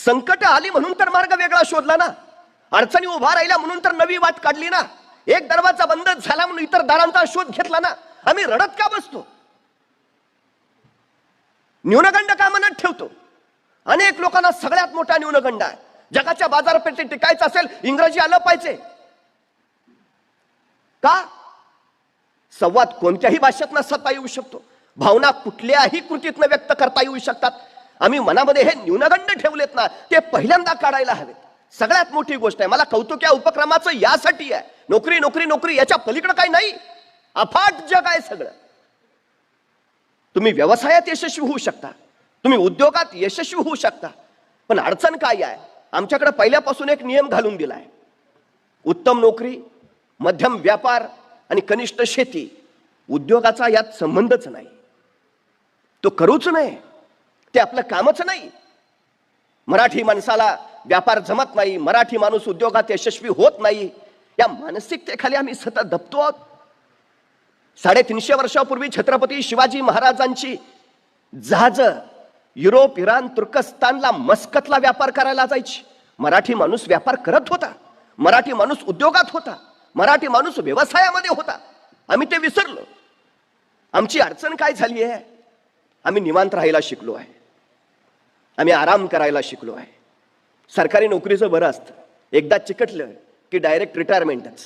संकट आली म्हणून तर मार्ग वेगळा शोधला ना, अडचणी उभा राहिल्या म्हणून तर नवी वाट काढली ना, एक दरवाजा बंद झाला म्हणून इतर दारांचा शोध घेतला ना. आम्ही रडत का बसतो? न्यूनगंड का मनात ठेवतो? अनेक लोकांना सगळ्यात मोठा न्यूनगंड आहे, जगाच्या बाजारपेठेत टिकायचं असेल इंग्रजी आलं पाहिजे. का? संवाद कोणत्याही भाषेत नसता येऊ शकतो, भावना कुठल्याही कृतीतनं व्यक्त करता येऊ शकतात. आम्ही मनामध्ये हे न्यूनगंड ठेवलेत ना, ते पहिल्यांदा काढायला हवेत. सगळ्यात मोठी गोष्ट आहे. मला कौतुक या उपक्रमाचं यासाठी आहे. नोकरी नोकरी नोकरी याच्या पलीकडे काही नाही, अफाट जग आहे सगळं. तुम्ही व्यवसायात यशस्वी होऊ शकता, तुम्ही उद्योगात यशस्वी होऊ शकता, पण अडचण काय आहे? आमच्याकडे पहिल्यापासून एक नियम घालून दिलाय, उत्तम नोकरी, मध्यम व्यापार आणि कनिष्ठ शेती. उद्योगाचा यात संबंधच नाही, तो करूच नाही, ते आपलं कामच नाही. मराठी माणसाला व्यापार जमत नाही, मराठी माणूस उद्योगात यशस्वी होत नाही, या मानसिकतेखाली आम्ही सतत दबतो आहोत. 350 वर्षापूर्वी छत्रपती शिवाजी महाराजांची जहाज युरोप, इराण, तुर्कस्तानला, मस्कतला व्यापार करायला जायची. मराठी माणूस व्यापार करत होता, मराठी माणूस उद्योगात होता, मराठी माणूस व्यवसायामध्ये होता. आम्ही ते विसरलो. आमची अडचण काय झाली आहे? आम्ही निवांत राहायला शिकलो आहे, आम्ही आराम करायला शिकलो आहे. सरकारी नोकरीचं बरं असतं, एकदा चिकटलं की डायरेक्ट रिटायरमेंटच.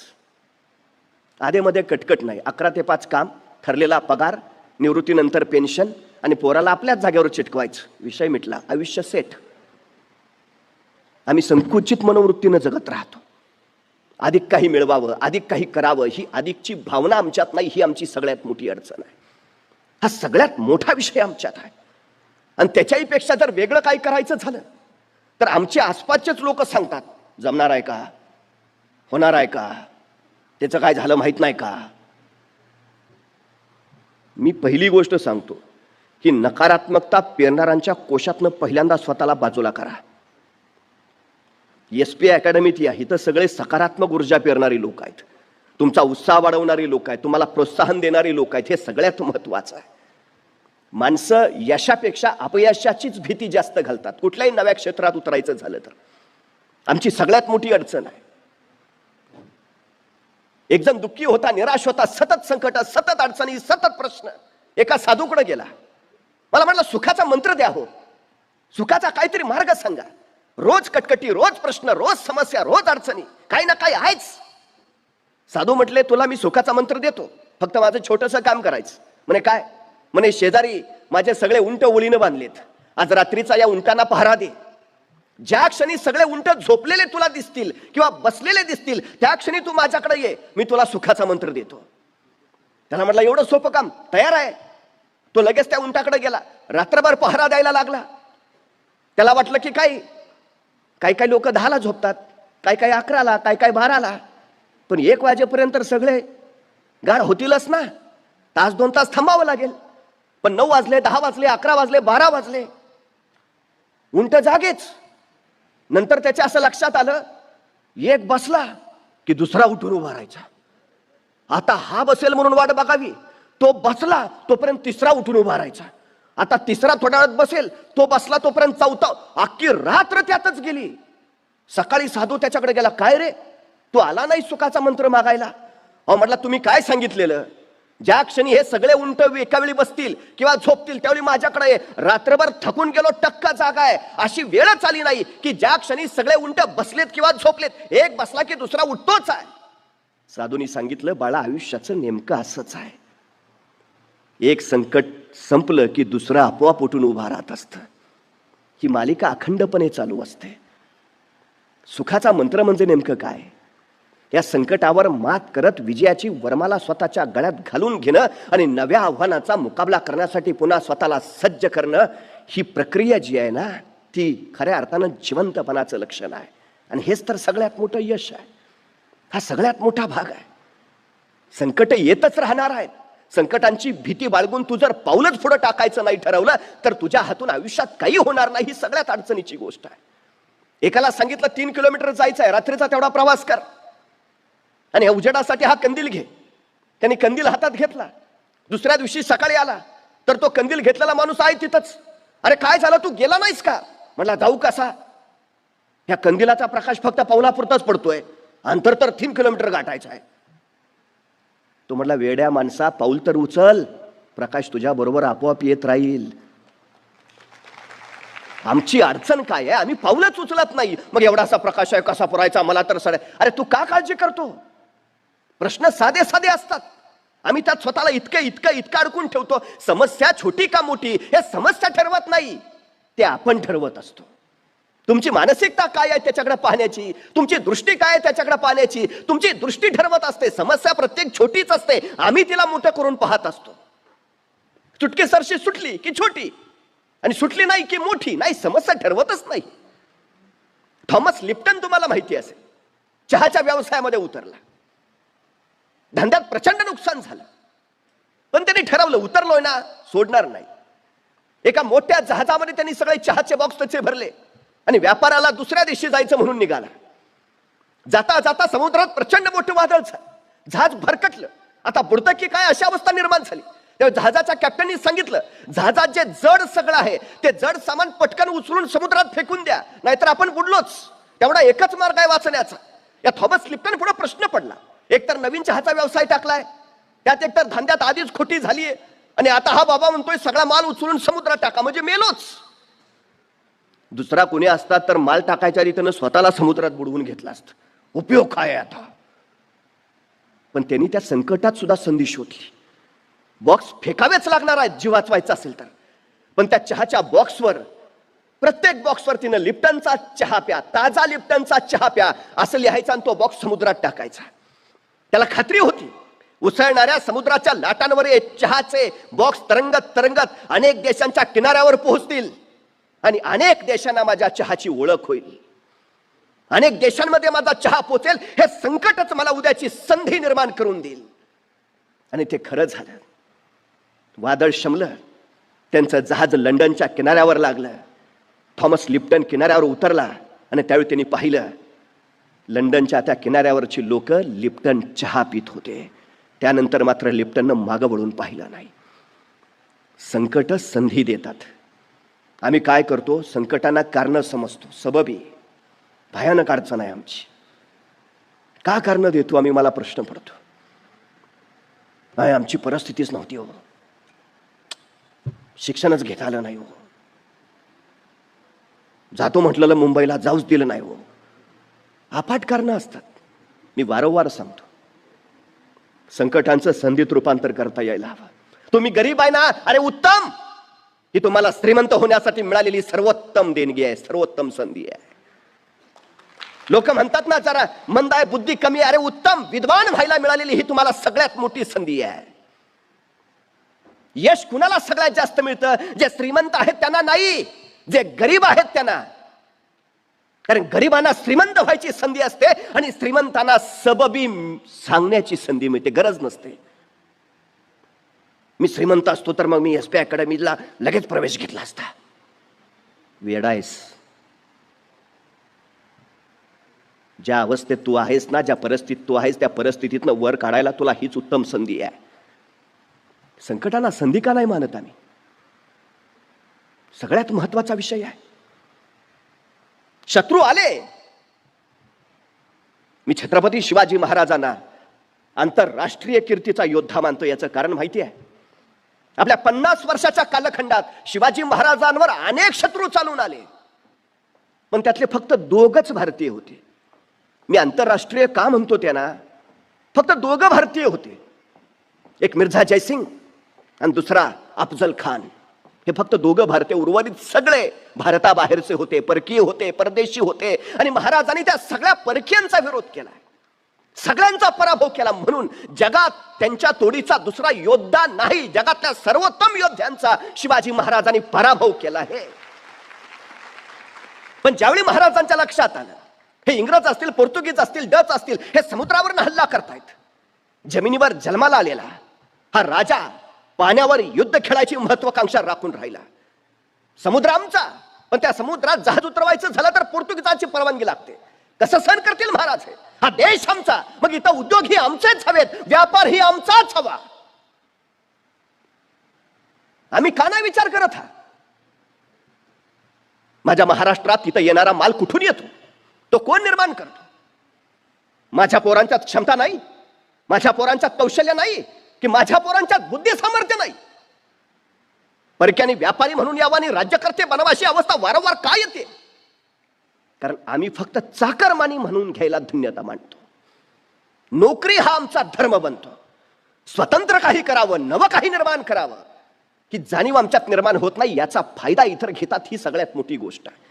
आधेमध्ये कटकट नाही, 11 ते 5 काम, ठरलेला पगार, निवृत्तीनंतर पेन्शन आणि पोराला आपल्याच जागेवर चिटकवायचं, विषय मिटला, आयुष्य सेट. आम्ही संकुचित मनोवृत्तीनं जगत राहतो. अधिक काही मिळवावं, अधिक काही करावं, ही अधिकची भावना आमच्यात नाही. ही आमची सगळ्यात मोठी अडचण आहे. हा सगळ्यात मोठा विषय आमच्यात आहे. आणि त्याच्याही पेक्षा जर वेगळं काही करायचं झालं तर आमचे आसपासचेच लोक सांगतात, जमणार आहे का, होणार आहे का, त्याचं काय झालं माहित नाही का. मी पहिली गोष्ट सांगतो की नकारात्मकता पेरणाऱ्यांच्या कोशातनं पहिल्यांदा स्वतःला बाजूला करा. SP अकॅडमीत या, इथं सगळे सकारात्मक ऊर्जा पेरणारी लोक आहेत, तुमचा उत्साह वाढवणारी लोक आहेत, तुम्हाला प्रोत्साहन देणारी लोक आहेत. हे सगळ्यात महत्वाचं आहे. माणसं यशापेक्षा अपयशाचीच भीती जास्त घालतात कुठल्याही नव्या क्षेत्रात उतरायचं झालं तर. आमची सगळ्यात मोठी अडचण आहे. एक जण दुःखी होता, निराश होता, सतत संकट, सतत अडचणी, सतत प्रश्न. एका साधूकडे गेला, मला म्हटलं सुखाचा मंत्र द्या हो, सुखाचा काहीतरी मार्ग सांगा. रोज कटकटी, रोज प्रश्न, रोज समस्या, रोज अडचणी, काही ना काही आहेच. साधू म्हटले, तुला मी सुखाचा मंत्र देतो, फक्त माझं छोटंसं काम करायचं. म्हणे काय? म्हणे शेजारी माझे सगळे उंट ओळीनं बांधलेत, आज रात्रीचा या उंटांना पहारा दे. ज्या क्षणी सगळे उंट झोपलेले तुला दिसतील किंवा बसलेले दिसतील, त्या क्षणी तू माझ्याकडे ये, मी तुला सुखाचा मंत्र देतो. त्याला म्हटलं एवढं सोपं काम, तयार आहे. तो लगेच त्या उंटाकडे गेला, रात्रभर पहारा द्यायला लागला. त्याला वाटलं की काही लोक 10ला झोपतात, काही 11ला, काही 12ला, पण 1 वाजेपर्यंत सगळे गाढ होतीलच ना. तास 2 तास थांबावं लागेल. पण 9 वाजले, 10 वाजले, 11 वाजले, 12 वाजले, उंट जागेच. नंतर त्याच्या असं लक्षात आलं, एक बसला की दुसरा उठून उभा राहायचा. आता हा बसेल म्हणून वाट बघावी, तो बसला तोपर्यंत तिसरा उठून उभा राहायचा. आता तिसरा थोड्या वेळात बसेल, तो बसला तोपर्यंत चौथा. अख्खी रात्र त्यातच गेली. सकाळी साधू त्याच्याकडे गेला, काय रे, तू आला नाही सुखाचा मंत्र मागायला? अहो म्हटलं, तुम्ही काय सांगितलेलं? ज्या क्षणी हे सगळे उंट एका वेळी बसतील किंवा झोपतील त्यावेळी माझ्याकडे ये. रात्रभर थकून गेलो, टक्का जागा आहे, अशी वेळच आली नाही की ज्या क्षणी सगळे उंट बसलेत किंवा झोपलेत, एक बसला की दुसरा उठतोच आहे. साधूंनी सांगितलं, बाळा, आयुष्याचं नेमकं असंच आहे. एक संकट संपलं की दुसरं आपोआप उठून उभा राहत असतं. ही मालिका अखंडपणे चालू असते. सुखाचा मंत्र म्हणजे नेमकं काय? या संकटावर मात करत विजयाची वरमाला स्वतःच्या गळ्यात घालून घेणं आणि नव्या आव्हानाचा मुकाबला करण्यासाठी पुन्हा स्वतःला सज्ज करणं, ही प्रक्रिया जी आहे ना, ती खऱ्या अर्थानं जिवंतपणाचं लक्षण आहे. आणि हेच तर सगळ्यात मोठं यश आहे. हा सगळ्यात मोठा भाग आहे. संकट येतच राहणार आहेत. संकटांची भीती बाळगून तू जर पाऊलच पुढे टाकायचं नाही ठरवलं तर तुझ्या हातून आयुष्यात काही होणार नाही. ही सगळ्यात अडचणीची गोष्ट आहे. एकाला सांगितलं 3 किलोमीटर जायचं आहे, रात्रीचा तेवढा प्रवास कर आणि उजेडासाठी हा कंदील घे. त्यांनी कंदील हातात घेतला. दुसऱ्या दिवशी सकाळी आला तर तो कंदील घेतलेला माणूस आहे तिथंच. अरे काय झालं, तू गेला नाहीस का? म्हटला, जाऊ कसा? ह्या कंदिलाचा प्रकाश फक्त पावलापुरताच पडतोय, अंतर तर 3 किलोमीटर गाठायचं आहे. तो म्हटला, वेड्या माणसा, पाऊल तर उचल, प्रकाश तुझ्या बरोबर आपोआप येत राहील. आमची अडचण काय आहे, आम्ही पाऊलच उचलत नाही. मग एवढासा प्रकाश आहे, कसा पुरायचा, मला तर सडे. अरे तू का काळजी करतो? प्रश्न साधे साधे असतात, आम्ही त्यात स्वतःला इतकं अडकून ठेवतो. समस्या छोटी का मोठी हे समस्या ठरवत नाही, ते आपण ठरवत असतो. तुमची मानसिकता काय आहे त्याच्याकडे पाहण्याची, तुमची दृष्टी काय आहे त्याच्याकडे पाहण्याची, तुमची दृष्टी ठरवत असते. समस्या प्रत्येक छोटीच असते, आम्ही तिला मोठं करून पाहत असतो. चुटकी सरशी सुटली की छोटी, आणि सुटली नाही की मोठी. नाही, समस्या ठरवतच नाही. थॉमस लिप्टन तुम्हाला माहिती असेल, चहाच्या व्यवसायामध्ये उतरला. धंद्यात प्रचंड नुकसान झालं, पण त्यांनी ठरवलं उतरलोय ना, सोडणार नाही. एका मोठ्या जहाजामध्ये त्यांनी सगळे चहाचे बॉक्स त्याचे भरले आणि व्यापाराला दुसऱ्या दिवशी जायचं म्हणून निघाला. जाता जाता समुद्रात प्रचंड मोठं वादळ झालं, जहाज भरकटलं. आता बुडतं की काय अशी अवस्था निर्माण झाली. तेव्हा जहाजाच्या कॅप्टननी सांगितलं, जहाजात जे जड सगळं आहे ते जड सामान पटकन उचलून समुद्रात फेकून द्या, नाहीतर आपण बुडलोच. तेवढा एकच मार्ग आहे वाचण्याचा. या थॉमस लिप्टन पुढे प्रश्न पडला, एकतर नवीन चहाचा व्यवसाय टाकलाय, त्यात एकतर धंद्यात आधीच खोटी झालीये, आणि आता हा बाबा म्हणतोय सगळा माल उचलून समुद्रात टाका, म्हणजे मेलोच. दुसरा कोणी असता तर माल टाकायच्या रीतीनं स्वतःला समुद्रात बुडवून घेतला असत. उपयोग काय आहे आता? पण त्यांनी त्या संकटात सुद्धा संधी शोधली. बॉक्स फेकावेच लागणार आहेत जीव वाचवायचा असेल तर, पण त्या चहाच्या बॉक्सवर, प्रत्येक बॉक्सवर तिनं लिप्टनचा चहा प्या, ताजा लिप्टनचा चहा प्या असं लिहायचं, आणि तो बॉक्स समुद्रात टाकायचा. त्याला खात्री होती, उसळणाऱ्या समुद्राच्या लाटांवर चहाचे बॉक्स तरंगत तरंगत अनेक देशांच्या किनाऱ्यावर पोहोचतील, आणि अनेक देशांना माझ्या चहाची ओळख होईल. अनेक देशांमध्ये माझा चहा पोचेल. हे संकटच मला उद्याची संधी निर्माण करून देईल. आणि ते खरं झालं. वादळ शमलं, त्यांचं जहाज लंडनच्या किनाऱ्यावर लागलं. थॉमस लिप्टन किनाऱ्यावर उतरला, आणि त्यावेळी त्यांनी पाहिलं लंडनच्या त्या किनाऱ्यावरची लोक लिप्टन चहा पित होते. त्यानंतर मात्र लिप्टननं मागं वळून पाहिलं नाही. संकट संधी देतात. आम्ही काय करतो, संकटांना कारण समजतो, सबबी. भयानक अडचण आहे आमची, का कारण देतो आम्ही, मला प्रश्न पडतो. नाही, आमची परिस्थितीच नव्हती हो, शिक्षणच घेता आलं नाही हो, जातो म्हटलेलं मुंबईला जाऊच दिलं नाही हो. अफाट कारणं असतात. मी वारंवार सांगतो, संकटांचं संधीत रूपांतर करता यायला हवं. तुम्ही गरीब आहे ना, अरे उत्तम, ही तुम्हाला श्रीमंत होण्यासाठी मिळालेली सर्वोत्तम देणगी आहे, सर्वोत्तम संधी आहे. लोक म्हणतात ना, जरा मंद आहे, बुद्धी कमी आहे. अरे उत्तम, विद्वान व्हायला मिळालेली ही तुम्हाला सगळ्यात मोठी संधी आहे. यश कुणाला सगळ्यात जास्त मिळतं? जे श्रीमंत आहेत त्यांना नाही, जे गरीब आहेत त्यांना. कारण गरिबांना श्रीमंत व्हायची संधी असते, आणि श्रीमंतांना सबबी सांगण्याची संधी मिळते, गरज नसते. मी श्रीमंत असतो तर मग मी एसपी अकॅडमीला लगेच प्रवेश घेतला असता. वेडा आहेस. ज्या अवस्थेत तू आहेस ना, ज्या परिस्थितीत तू आहेस, त्या परिस्थितीतनं वर काढायला तुला हीच उत्तम संधी आहे. संकटाला संधी का नाही मानत आम्ही? सगळ्यात महत्वाचा विषय आहे. शत्रू आले. मी छत्रपती शिवाजी महाराजांना आंतरराष्ट्रीय कीर्तीचा योद्धा मानतो. याचं कारण माहिती आहे? आपल्या 50 वर्षाच्या कालखंडात शिवाजी महाराजांवर अनेक शत्रू चालून आले, पण त्यातले फक्त 2च भारतीय होते. मी आंतरराष्ट्रीय का म्हणतो त्यांना? फक्त 2 भारतीय होते, एक मिर्झा जयसिंग आणि दुसरा अफजल खान. हे फक्त 2 भारतीय, उर्वरित सगळे भारताबाहेरचे होते, परकीय होते, परदेशी होते. आणि महाराजांनी त्या सगळ्या परकीयांचा विरोध केला, सगळ्यांचा पराभव केला. म्हणून जगात त्यांच्या तोडीचा दुसरा योद्धा नाही. जगातल्या सर्वोत्तम योद्ध्यांचा शिवाजी महाराजांनी पराभव केला आहे. पण ज्यावेळी महाराजांच्या लक्षात आलं, हे इंग्रज असतील, पोर्तुगीज असतील, डच असतील, हे समुद्रावर हल्ला करतायत, जमिनीवर जन्माला आलेला हा राजा पाण्यावर युद्ध खेळायची महत्वाकांक्षा राखून राहिला. समुद्र आमचा, पण त्या समुद्रात जहाज उतरवायचं झालं तर पोर्तुगीजांची परवानगी लागते. कसं सहन करतील महाराज? हा देश आमचा, मग इथं उद्योग ही आमचेच हवेत, व्यापार ही आमचाच हवा. आम्ही का नाही विचार करत? हा माझ्या महाराष्ट्रात तिथं येणारा माल कुठून येतो? तो कोण निर्माण करतो? माझ्या पोरांच्यात क्षमता नाही, माझ्या पोरांच्यात कौशल्य नाही, की माझ्या पोरांच्यात बुद्धी सामर्थ्य नाही? परक्याने व्यापारी म्हणून यावं आणि राज्यकर्ते बनावा अशी अवस्था वारंवार का येते? कारण आम्ही फक्त चाकरमानी म्हणून घ्यायला धन्यता मानतो. नोकरी हा आमचा धर्म बनतो. स्वतंत्र काही करावं, नवं काही निर्माण करावं की जाणीव आमच्यात निर्माण होत नाही, याचा फायदा इतर घेतात. ही सगळ्यात मोठी गोष्ट आहे.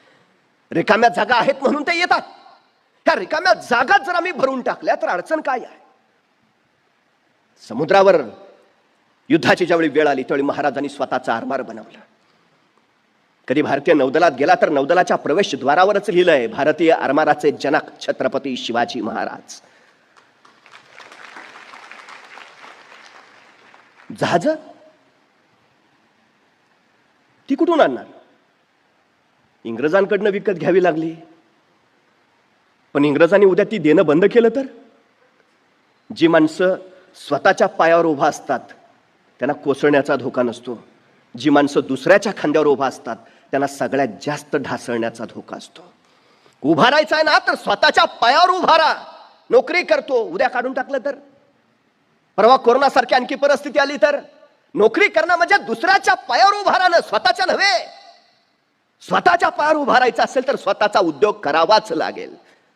रिकाम्या जागा आहेत म्हणून ते येतात. ह्या रिकाम्या जागा जर आम्ही भरून टाकल्या तर अडचण काय आहे? समुद्रावर युद्धाची ज्यावेळी वेळ आली त्यावेळी महाराजांनी स्वतःचा आरमार बनवला. कधी भारतीय नौदलात गेला तर नौदलाच्या प्रवेशद्वारावरच लिहिलंय, भारतीय आरमाराचे जनक छत्रपती शिवाजी महाराज. जहाज ती कुठून आणणार? इंग्रजांकडनं विकत घ्यावी लागली. पण इंग्रजांनी उद्या ती देणं बंद केलं तर? जी माणसं स्वतःच्या पायावर उभा असतात त्यांना कोसळण्याचा धोका नसतो. जी माणसं दुसऱ्याच्या खांद्यावर उभा असतात त्यांना सगळ्यात जास्त ढासळण्याचा धोका असतो. उभा राहायचा आहे ना तर स्वतःच्या पायावर उभा राहा. नोकरी करतो, उद्या काढून टाकलं तर? परवा कोरोनासारखी आणखी परिस्थिती आली तर? नोकरी करणं म्हणजे दुसऱ्याच्या पायावर उभा राहणं, स्वतःच्या नव्हे. स्वतःच्या पायावर उभा राहायचं असेल तर स्वतःचा उद्योग करावाच लागेल.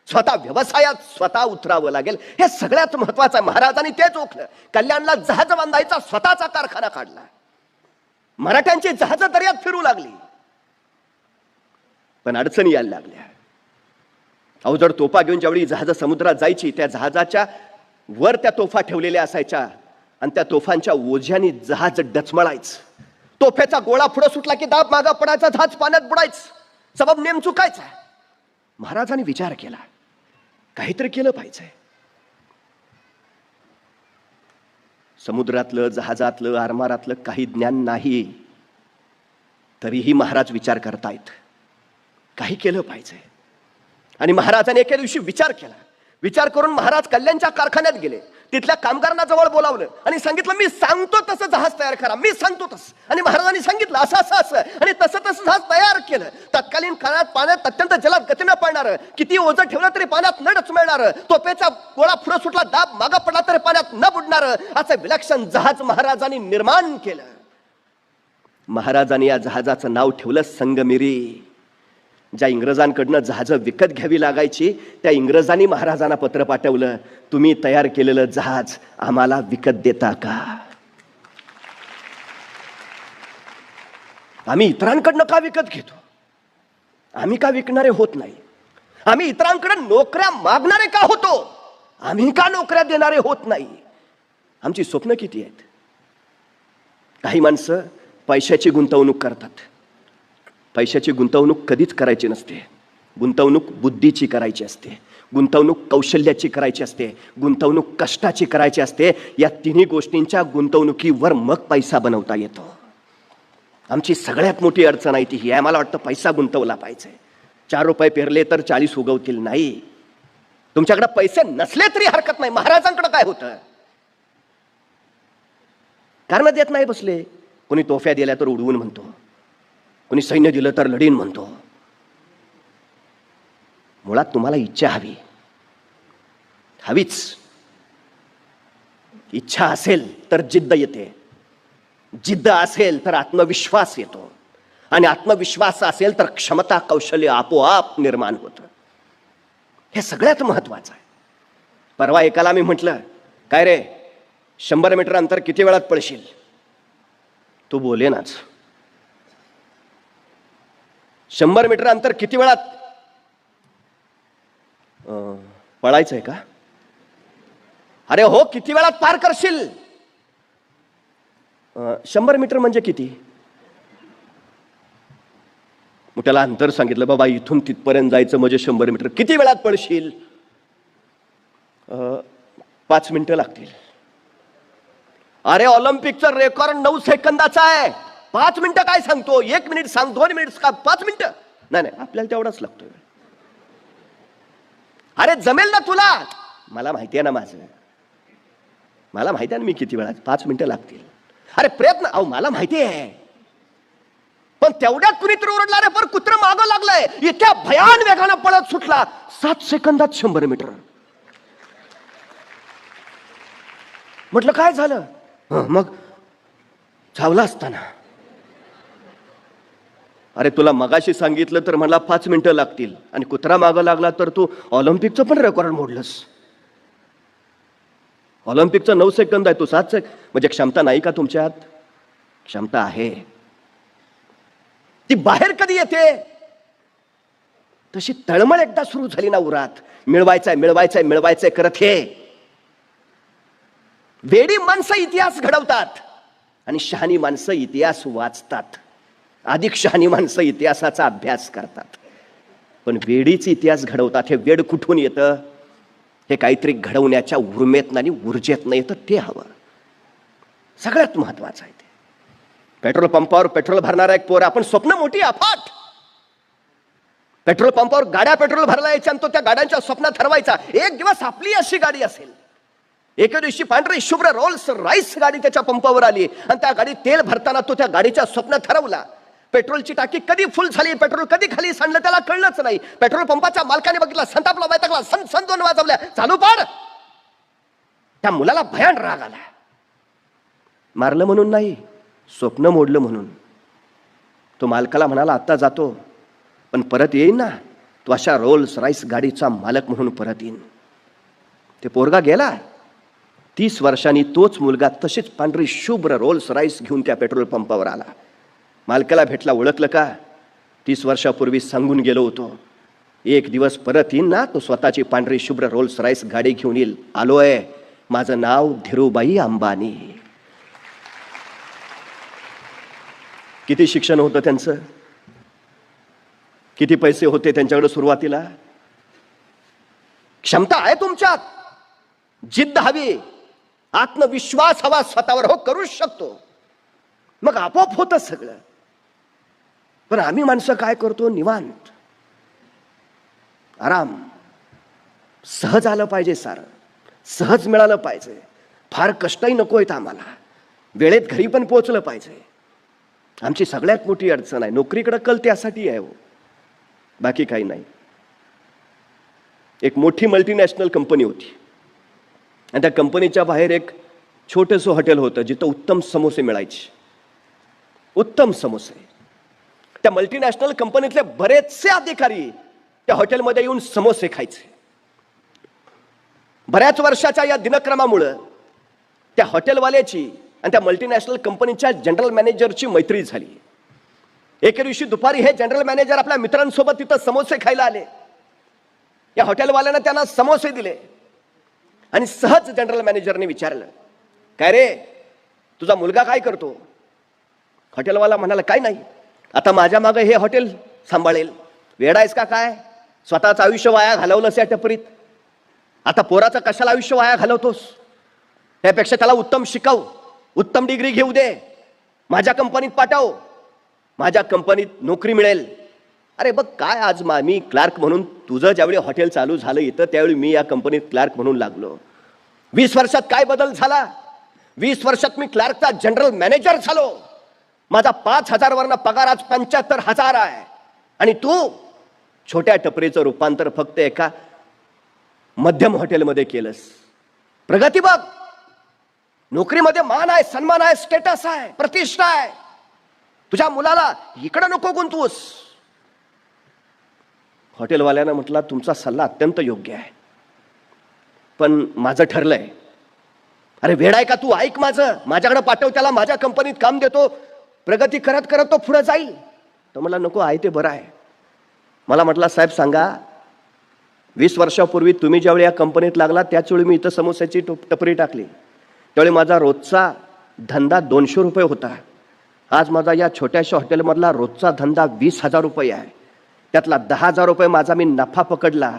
स्वतः व्यवसायात स्वतः उतरावं लागेल. हे सगळ्यात महत्वाचं आहे. महाराजांनी तेच ओळखलं. कल्याणला जहाज बांधायचा स्वतःचा कारखाना काढला. मराठ्यांची जहाज दर्यात फिरू लागली, पण अडचणी यायला लागल्या. अवजड तोफा घेऊन ज्यावेळी जहाज समुद्रात जायची, त्या जहाजाच्या वर त्या तोफा ठेवलेल्या असायच्या आणि त्या तोफांच्या ओझ्याने जहाज डचमळायचं. तोफेचा गोळा पुढे सुटला की दाब मागा पडायचा, जहाज पाण्यात बुडायचं. सबब नेम चुकायचा. महाराजांनी विचार केला, काहीतरी केलं पाहिजे. समुद्रातलं, जहाजातलं, आरमारातलं काही ज्ञान नाही, तरीही महाराज विचार करतायत, काही केलं पाहिजे. आणि महाराजांनी एके दिवशी विचार केला. विचार करून महाराज कल्याणच्या कारखान्यात गेले. तिथल्या कामगारांना जवळ बोलावलं आणि सांगितलं, मी सांगतो तसं जहाज तयार करा, मी सांगतो तसं. आणि महाराजांनी सांगितलं असं असं असं, आणि तसं तसं जहाज तयार केलं. तत्कालीन काळात पाण्यात अत्यंत जलद गतीनं पडणार, किती ओझं ठेवलं तरी पाण्यात न डचमळणार, तोफेचा गोळा पुढे सुटला, दाब मागा पडला तरी पाण्यात न बुडणार, असं विलक्षण जहाज महाराजांनी निर्माण केलं. महाराजांनी या जहाजाचं नाव ठेवलं संगमेरी. ज्या इंग्रजांकडनं जहाज विकत घ्यावी लागायची त्या इंग्रजांनी महाराजांना पत्र पाठवलं, तुम्ही तयार केलेलं जहाज आम्हाला विकत देता का? आम्ही इतरांकडनं का विकत घेतो? आम्ही का विकणारे होत नाही? आम्ही इतरांकडे नोकऱ्या मागणारे का होतो? आम्ही का नोकऱ्या देणारे होत नाही? आमची स्वप्न किती आहेत? काही माणसं पैशाची गुंतवणूक करतात. पैशाची गुंतवणूक कधीच करायची नसते. गुंतवणूक बुद्धीची करायची असते, गुंतवणूक कौशल्याची करायची असते, गुंतवणूक कष्टाची करायची असते. या तिन्ही गोष्टींच्या गुंतवणुकीवर मग पैसा बनवता येतो. आमची सगळ्यात मोठी अडचण आहे ती ही आहे. मला वाटतं पैसा गुंतवला पाहिजे. 4 रुपये पेरले तर 40 उगवतील. नाही, तुमच्याकडे पैसे नसले तरी हरकत नाही. महाराजांकडे काय होतं? कारण देत नाही बसले. कोणी तोफ्या दिल्या तर उडवून म्हणतो, कोणी सैन्य दिलं तर लढीन म्हणतो. मुळात तुम्हाला इच्छा हवीच. इच्छा असेल तर जिद्द येते, जिद्द असेल तर आत्मविश्वास येतो, आणि आत्मविश्वास असेल तर क्षमता कौशल्य आपोआप निर्माण होतं. हे सगळ्यात महत्वाचं आहे. परवा एकाला मी म्हटलं, काय रे 100 मीटर अंतर किती वेळात पळशील? तो बोले नाच. 100 मीटर अंतर किती वेळात पळायचंय का? अरे हो, किती वेळात पार करशील? 100 मीटर म्हणजे किती? मग त्याला अंतर सांगितलं, बाबा इथून तिथपर्यंत जायचं म्हणजे 100 मीटर. किती वेळात पळशील? 5 मिनिटं लागतील. अरे ऑलिम्पिकचं रेकॉर्ड 9 सेकंदाचा आहे. 5 मिनिटं काय सांगतो? 1 मिनिट सांग, 2 मिनिट का 5 मिनिटं? नाही, आपल्याला तेवढाच लागतोय. अरे जमेल ना तुला? मला माहिती आहे ना माझं, मला माहिती आहे ना मी किती वेळात. 5 मिनिटं लागतील. अरे प्रयत्न, अहो मला माहिती आहे. पण तेवढ्यात कुणीतरी ओरडला, रे पर कुत्र मागं लागलंय. इतक्या भयान वेगानं पळत सुटला, 7 सेकंदात 100 मीटर. म्हटलं काय झालं? मग चावला असताना. अरे तुला मगाशी सांगितलं तर मला 5 मिनिटं लागतील, आणि कुत्रा मागं लागला तर तू ऑलिम्पिकचं पण रेकॉर्ड मोडलंस. ऑलिम्पिकचं 9 सेकंद आहे, तू 7 सेकंद. म्हणजे क्षमता नाही का तुमच्यात? क्षमता आहे. ती बाहेर कधी येते? तशी तळमळ एकदा सुरू झाली ना उरात, मिळवायचंय मिळवायचंय मिळवायचंय करत, हे वेडी माणसं इतिहास घडवतात आणि शहाणी माणसं इतिहास वाचतात. अधिक शहाणी माणसं इतिहासाचा अभ्यास करतात. पण वेडीच इतिहास घडवतात. हे वेड कुठून येतं? हे काहीतरी घडवण्याच्या उर्मेतनं आणि ऊर्जेतनं येतं, ते हवं. सगळ्यात महत्वाचं आहे ते. पेट्रोल पंपावर पेट्रोल भरणारा एक पोर, आपण स्वप्न मोठी अफाट. पेट्रोल पंपावर गाड्या पेट्रोल भरला यायच्या, आणि तो त्या गाड्यांच्या स्वप्नात ठरवायचा एक दिवस आपली अशी गाडी असेल. एके दिवशी पांढरी शुभ्र रोल्स रॉइस गाडी त्याच्या पंपावर आली, आणि त्या गाडीत तेल भरताना तो त्या गाडीच्या स्वप्नात ठरवला. पेट्रोलची टाकी कधी फुल झाली, पेट्रोल कधी खाली सांडलं त्याला कळलंच नाही. पेट्रोल पंपाच्या मालकाने बघितला, संतापला, वैतागला, सन सन 2 वाजवल्या, चालू पाड. त्या मुलाला भयान राग आला. मारलं म्हणून नाही, स्वप्न मोडलं म्हणून. तो मालकाला म्हणाला, आता जातो पण परत येईन ना, तो अशा रोल्स रॉइस गाडीचा मालक म्हणून परत येईन. ते पोरगा गेला. 30 वर्षांनी तोच मुलगा तशीच पांढरी शुभ्र रोल्स रॉइस घेऊन त्या पेट्रोल पंपावर आला. मालकाला भेटला, ओळखलं का? 30 वर्षापूर्वी सांगून गेलो होतो, एक दिवस परत येईन ना, तो स्वतःची पांढरी शुभ्र रोल्स रॉइस गाडी घेऊन येईल. आलोय, माझं नाव धीरूभाई अंबानी. किती शिक्षण होतं त्यांचं? किती पैसे होते त्यांच्याकडे सुरुवातीला? क्षमता आहे तुमच्यात, जिद्द हवी, आत्मविश्वास हवा स्वतःवर. हो, करूच शकतो, मग आपोआप होतं सगळं. पण आम्ही माणसं काय करतो? निवांत, आराम, सहज आलं पाहिजे, सारं सहज मिळालं पाहिजे, फार कष्टही नको आहेत आम्हाला, वेळेत घरी पण पोहोचलं पाहिजे. आमची सगळ्यात मोठी अडचण आहे. नोकरीकडे कल त्यासाठी आहे, हो, बाकी काही नाही. एक मोठी मल्टीनॅशनल कंपनी होती, आणि त्या कंपनीच्या बाहेर एक छोटंसं हॉटेल होतं जिथं उत्तम समोसे मिळायचे. उत्तम समोसे. त्या मल्टीनॅशनल कंपनीतले बरेचसे अधिकारी त्या हॉटेलमध्ये येऊन समोसे खायचे. बऱ्याच वर्षाच्या या दिनक्रमामुळं त्या हॉटेलवाल्याची आणि त्या मल्टीनॅशनल कंपनीच्या जनरल मॅनेजरची मैत्री झाली. एके दिवशी दुपारी हे जनरल मॅनेजर आपल्या मित्रांसोबत तिथं समोसे खायला आले. या हॉटेलवाल्यानं त्यांना समोसे दिले, आणि सहज जनरल मॅनेजरने विचारलं, काय रे, तुझा मुलगा काय करतो? हॉटेलवाला म्हणाला, काय नाही, आता माझ्या मागे हे हॉटेल सांभाळेल. वेडा आहेस का काय? स्वतःचं आयुष्य वाया घालवलंस या टपरीत, आता पोराचं कशाला आयुष्य वाया घालवतोस? त्यापेक्षा त्याला उत्तम शिकव, उत्तम डिग्री घेऊ दे, माझ्या कंपनीत पाठव, माझ्या कंपनीत नोकरी मिळेल. अरे बघ काय, आज मी क्लार्क म्हणून, तुझं ज्यावेळी हॉटेल चालू झालं इथं त्यावेळी मी या कंपनीत क्लार्क म्हणून लागलो. 20 वर्षात काय बदल झाला? 20 वर्षात मी क्लार्कचा जनरल मॅनेजर झालो. माझा 5,000 वरनं पगार आज 75,000 आहे. आणि तू छोट्या टपरीचं रूपांतर फक्त एका मध्यम हॉटेलमध्ये केलंस. प्रगती बघ, नोकरीमध्ये मान आहे, सन्मान आहे, स्टेटस आहे, प्रतिष्ठा आहे. तुझ्या मुलाला इकडं नको गुंतवूस. हॉटेलवाल्यानं म्हटलं, तुमचा सल्ला अत्यंत योग्य आहे, पण माझं ठरलंय. अरे वेडाय का तू? ऐक माझं, माझ्याकडे पाठव त्याला, माझ्या कंपनीत काम देतो, प्रगती करत करत तो पुढे जाईल. तो म्हटला, नको, आहे ते बरं आहे. मला म्हटला, साहेब सांगा, 20 वर्षापूर्वी तुम्ही ज्यावेळी या कंपनीत लागला त्याचवेळी मी इथं समोस्याची टपरी टाकली. त्यावेळी माझा रोजचा धंदा 200 रुपये होता. आज माझा या छोट्याशा हॉटेलमधला रोजचा धंदा 20,000 रुपये आहे. त्यातला 10,000 रुपये माझा मी नफा पकडला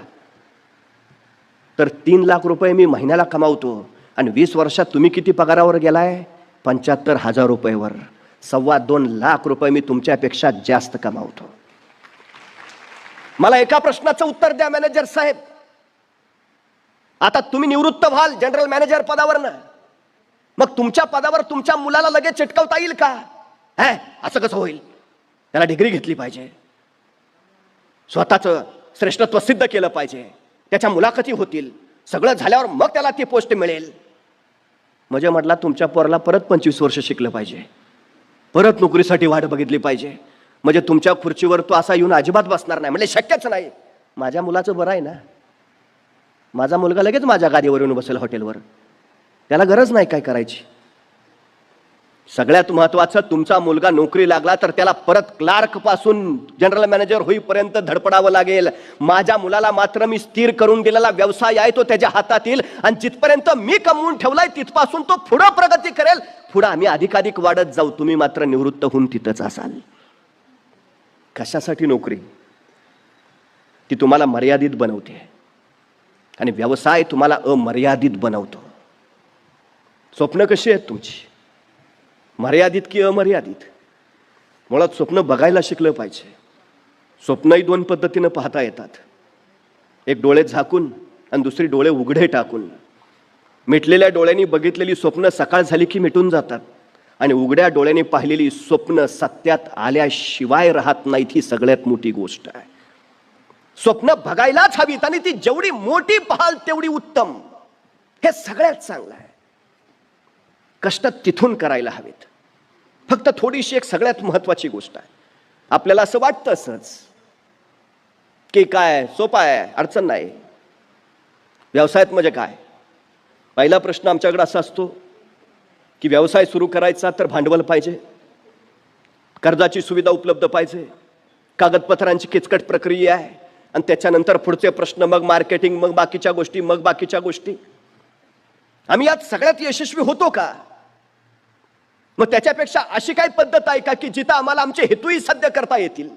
तर 3 लाख रुपये मी महिन्याला कमावतो. आणि 20 वर्षात तुम्ही किती पगारावर गेलाय? 75,000 रुपयेवर. 2.25 लाख रुपये मी तुमच्यापेक्षा जास्त कमावतो. मला एका प्रश्नाचं उत्तर द्या मॅनेजर साहेब. आता तुम्ही निवृत्त व्हाल जनरल मॅनेजर पदावरनं, मग तुमच्या पदावर तुमच्या मुलाला लगेच चिटकवता येईल का? असं कसं होईल? त्याला डिग्री घेतली पाहिजे, स्वतःचं श्रेष्ठत्व सिद्ध केलं पाहिजे, त्याच्या मुलाखती होतील, सगळं झाल्यावर मग त्याला ती पोस्ट मिळेल. म्हणजे म्हटला तुमच्या पोराला परत 25 वर्ष शिकलं पाहिजे, परत नोकरीसाठी वाट बघितली पाहिजे, म्हणजे तुमच्या खुर्चीवर तो असा येऊन अजिबात बसणार नाही. म्हणजे शक्यच नाही. माझ्या मुलाचं बरं आहे ना, माझा मुलगा लगेच माझ्या गादीवर येऊन बसेल हॉटेलवर, त्याला गरज नाही काय करायची. सगळ्यात महत्वाचं, तुमचा मुलगा नोकरी लागला तर त्याला परत क्लार्क पासून जनरल मॅनेजर होईपर्यंत धडपडावं लागेल. माझ्या मुलाला मात्र मी स्थिर करून दिलेला व्यवसाय आहे तो त्याच्या हातात येईल, आणि जिथपर्यंत मी कमवून ठेवलाय तिथपासून तो पुढे प्रगती करेल. पुढे आम्ही अधिकाधिक वाढत जाऊ, तुम्ही मात्र निवृत्त होऊन तिथंच असाल. कशासाठी नोकरी? ती तुम्हाला मर्यादित बनवते आणि व्यवसाय तुम्हाला अमर्यादित बनवतो. स्वप्न कशी आहेत तुमची, मर्यादित की अमर्यादित? मुळात स्वप्न बघायला शिकलं पाहिजे. स्वप्नही दोन पद्धतीनं पाहता येतात, एक डोळे झाकून आणि दुसरी डोळे उघडे टाकून. मिटलेल्या डोळ्यांनी बघितलेली स्वप्न सकाळ झाली की मिटून जातात, आणि उघड्या डोळ्यांनी पाहिलेली स्वप्न सत्यात आल्याशिवाय राहत नाहीत. ही सगळ्यात मोठी गोष्ट आहे. स्वप्न बघायलाच हवीत, आणि ती जेवढी मोठी पाहाल तेवढी उत्तम. हे सगळ्यात चांगलं आहे. कष्ट तिथून करायला हवेत. फक्त थोडीशी एक सगळ्यात महत्वाची गोष्ट आहे, आपल्याला असं वाटतं असंच की काय सोपं आहे, अडचण नाही. व्यवसायात म्हणजे काय? पहिला प्रश्न आमच्याकडे असा असतो की व्यवसाय सुरू करायचा तर भांडवल पाहिजे, कर्जाची सुविधा उपलब्ध पाहिजे, कागदपत्रांची किचकट प्रक्रिया आहे, आणि त्याच्यानंतर पुढचे प्रश्न, मग मार्केटिंग, मग बाकीच्या गोष्टी, मग बाकीच्या गोष्टी. आम्ही यात सगळ्यात यशस्वी होतो का? मग त्याच्यापेक्षा अशी काही पद्धत आहे का की जिथं आम्हाला आमचे हेतूही साध्य करता येतील,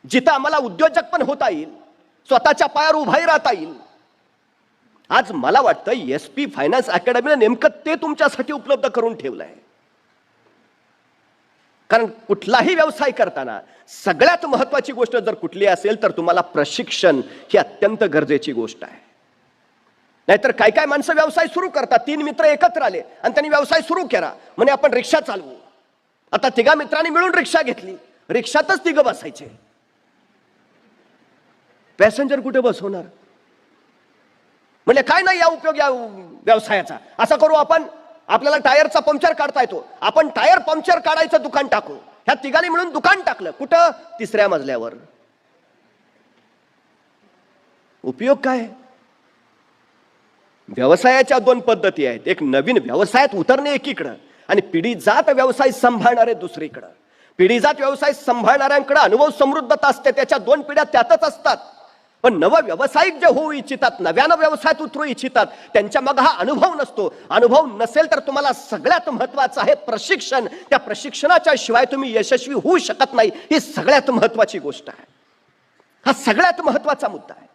जिथं आम्हाला उद्योजक पण होता येईल, स्वतःच्या पायावर उभाही राहता येईल? आज मला वाटतं SP फायनान्स अकॅडमीने नेमकं ते तुमच्यासाठी उपलब्ध करून ठेवलंय. कारण कुठलाही व्यवसाय करताना सगळ्यात महत्वाची गोष्ट जर कुठली असेल तर तुम्हाला प्रशिक्षण ही अत्यंत गरजेची गोष्ट आहे. नाहीतर काय काय माणसं व्यवसाय सुरू करतात, 3 मित्र एकत्र आले आणि त्यांनी व्यवसाय सुरू केला, म्हणे आपण रिक्षा चालवू. आता 3 मित्रांनी मिळून रिक्षा घेतली, रिक्षातच 3 बसायचे, पॅसेंजर कुठे बसवणार? म्हणजे काय नाही या उपयोग या व्यवसायाचा. असं करू आपण, आपल्याला टायरचा पंक्चर काढता येतो, आपण टायर पंक्चर काढायचं दुकान टाकू. ह्या 3 मिळून दुकान टाकलं. कुठं? 3ऱ्या मजल्यावर. उपयोग काय? व्यवसायाच्या 2 पद्धती आहेत. एक नवीन व्यवसायात उतरणे एकीकडं, आणि पिढीजात व्यवसाय सांभाळणारे दुसरीकडं. पिढीजात व्यवसाय सांभाळणाऱ्यांकडे अनुभव समृद्धता असते, त्याच्या 2 पिढ्या त्यातच असतात. पण नव व्यावसायिक जे होऊ इच्छितात, नव्यानं व्यवसायात उतरू इच्छितात, त्यांच्या मग हा अनुभव नसतो. अनुभव नसेल तर तुम्हाला सगळ्यात महत्वाचं आहे प्रशिक्षण. त्या प्रशिक्षणाच्या शिवाय तुम्ही यशस्वी होऊ शकत नाही. ही सगळ्यात महत्वाची गोष्ट आहे. हा सगळ्यात महत्वाचा मुद्दा आहे.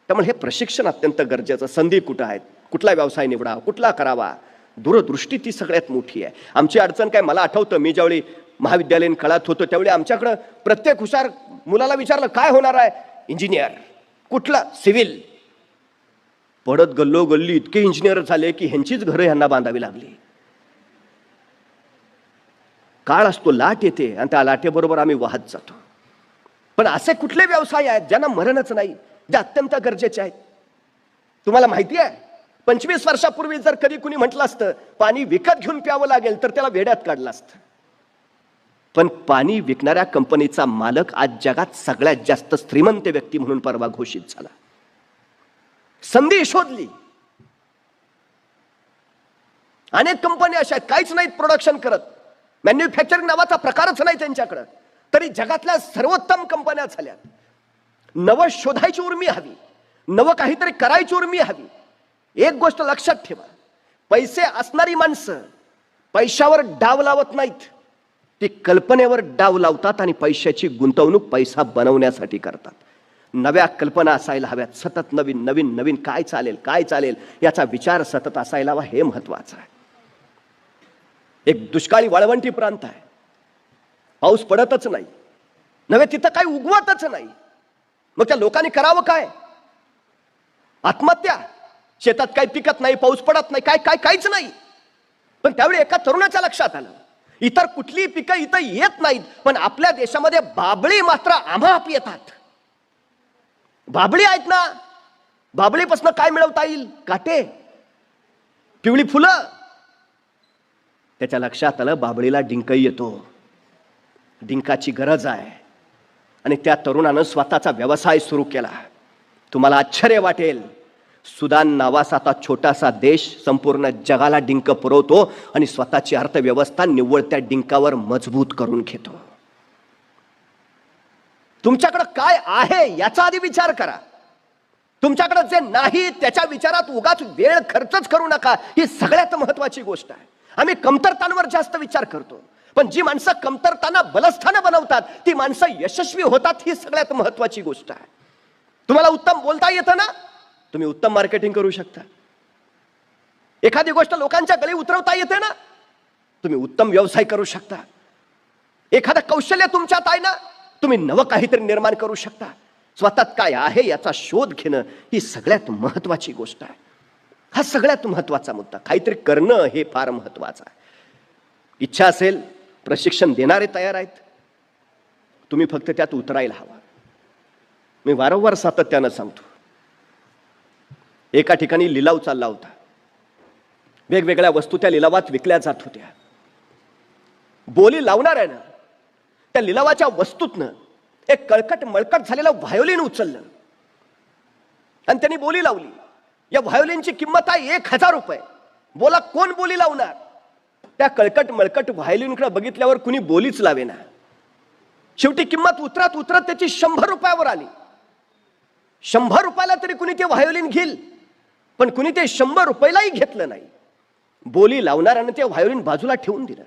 त्यामुळे हे प्रशिक्षण अत्यंत गरजेचं. संधी कुठं आहेत, कुठला व्यवसाय निवडावा, कुठला करावा, दूरदृष्टी ती सगळ्यात मोठी आहे. आमची अडचण काय, मला आठवतं मी ज्यावेळी महाविद्यालयीन काळात होतो त्यावेळी आमच्याकडं प्रत्येक हुशार मुलाला विचारलं काय होणार आहे? इंजिनियर. कुठला? सिव्हिल. पडत गल्लो गल्ली इतके इंजिनियर झाले की ह्यांचीच घरं ह्यांना बांधावी लागली. काळ असतो, लाट येते, आणि त्या लाटेबरोबर आम्ही वाहत जातो. पण असे कुठले व्यवसाय आहेत ज्यांना मरणच नाही, जे अत्यंत गरजेचे आहेत? तुम्हाला माहिती आहे, 25 वर्षापूर्वी जर कधी कुणी म्हटलं असतं पाणी विकत घेऊन प्यावं लागेल तर त्याला वेड्यात काढलं असतं. पण पाणी विकणाऱ्या कंपनीचा मालक आज जगात सगळ्यात जास्त श्रीमंत व्यक्ती म्हणून परवा घोषित झाला. संधी शोधली. अनेक कंपन्या अशा आहेत काहीच नाहीत प्रोडक्शन करत, मॅन्युफॅक्चरिंग नावाचा प्रकारच नाही त्यांच्याकडे, तरी जगातल्या सर्वोत्तम कंपन्या झाल्यात. नवं शोधायची उर्मी हवी, नवं काहीतरी करायची उर्मी हवी. एक गोष्ट लक्षात ठेवा, पैसे असणारी माणसं पैशावर डाव लावत नाहीत, ती कल्पनेवर डाव लावतात आणि पैशाची गुंतवणूक पैसा बनवण्यासाठी करतात. नव्या कल्पना असायला हव्यात, सतत नवीन नवीन नवीन काय चालेल काय चालेल याचा विचार सतत असायला हवा, हे महत्वाचं आहे. एक दुष्काळी वाळवंटी प्रांत आहे, पाऊस पडतच नाही, नव्हे तिथं काही उगवतच नाही. मग त्या लोकांनी करावं काय? आत्महत्या. शेतात काही पिकत नाही, पाऊस पडत नाही, काय काय काहीच नाही. पण त्यावेळी एका तरुणाच्या लक्षात आलं इतर कुठली पिकं इथं येत नाहीत, पण आपल्या देशामध्ये बाबळी मात्र आम्हाप येतात. बाबळी आहेत ना, बाबळीपासून काय मिळवता येईल? काटे, पिवळी फुलं. त्याच्या लक्षात आलं बाबळीला डिंकही येतो, डिंकाची गरज आहे. आणि त्या तरुणानं स्वतःचा व्यवसाय सुरू केला. तुम्हाला आश्चर्य वाटेल, सुदान नावाचा आता छोटासा देश संपूर्ण जगाला डिंक पुरवतो आणि स्वतःची अर्थव्यवस्था निव्वळ त्या डिंकावर मजबूत करून घेतो. तुमच्याकडे काय आहे याचा आधी विचार करा. तुमच्याकडे जे नाही त्याच्या विचारात उगाच वेळ खर्चच करू नका. ही सगळ्यात महत्वाची गोष्ट आहे. आम्ही कमतरतांवर जास्त विचार करतो, पण जी माणसं कमतरताना बलस्थानं बनवतात ती माणसं यशस्वी होतात. ही सगळ्यात महत्वाची गोष्ट आहे. तुम्हाला उत्तम बोलता येतं ना, तुम्ही उत्तम मार्केटिंग करू शकता. एखादी गोष्ट लोकांच्या गळी उतरवता येते ना, तुम्ही उत्तम व्यवसाय करू शकता. एखादं कौशल्य तुमच्यात आहे ना, तुम्ही नवं काहीतरी निर्माण करू शकता. स्वतःत काय आहे याचा शोध घेणं ही सगळ्यात महत्वाची गोष्ट आहे. हा सगळ्यात महत्वाचा मुद्दा. काहीतरी करणं हे फार महत्वाचं आहे. इच्छा असेल, प्रशिक्षण देणारे तयार आहेत, तुम्ही फक्त त्यात उतरायला हवा. मी वारंवार सातत्यानं सांगतो, एका ठिकाणी लिलाव चालला होता. वेगवेगळ्या वस्तू त्या लिलावात विकल्या जात होत्या. बोली लावणार आहे ना, त्या लिलावाच्या वस्तूतनं एक कळकट मळकट झालेलं व्हायोलिन उचललं आणि त्यांनी बोली लावली. या व्हायोलिनची किंमत आहे 1000 रुपये. बोला कोण बोली लावणार? त्या कळकट मळकट व्हायोलिनकडे बघितल्यावर कुणी बोलीच लावेना. शेवटी किंमत उतरत उतरत त्याची 100 रुपयावर आली. 100 रुपयाला तरी कुणी ते व्हायोलिन घेईल, पण कुणी ते 100 रुपयालाही घेतलं नाही. बोली लावणाऱ्यानं ते व्हायोलिन बाजूला ठेवून दिलं.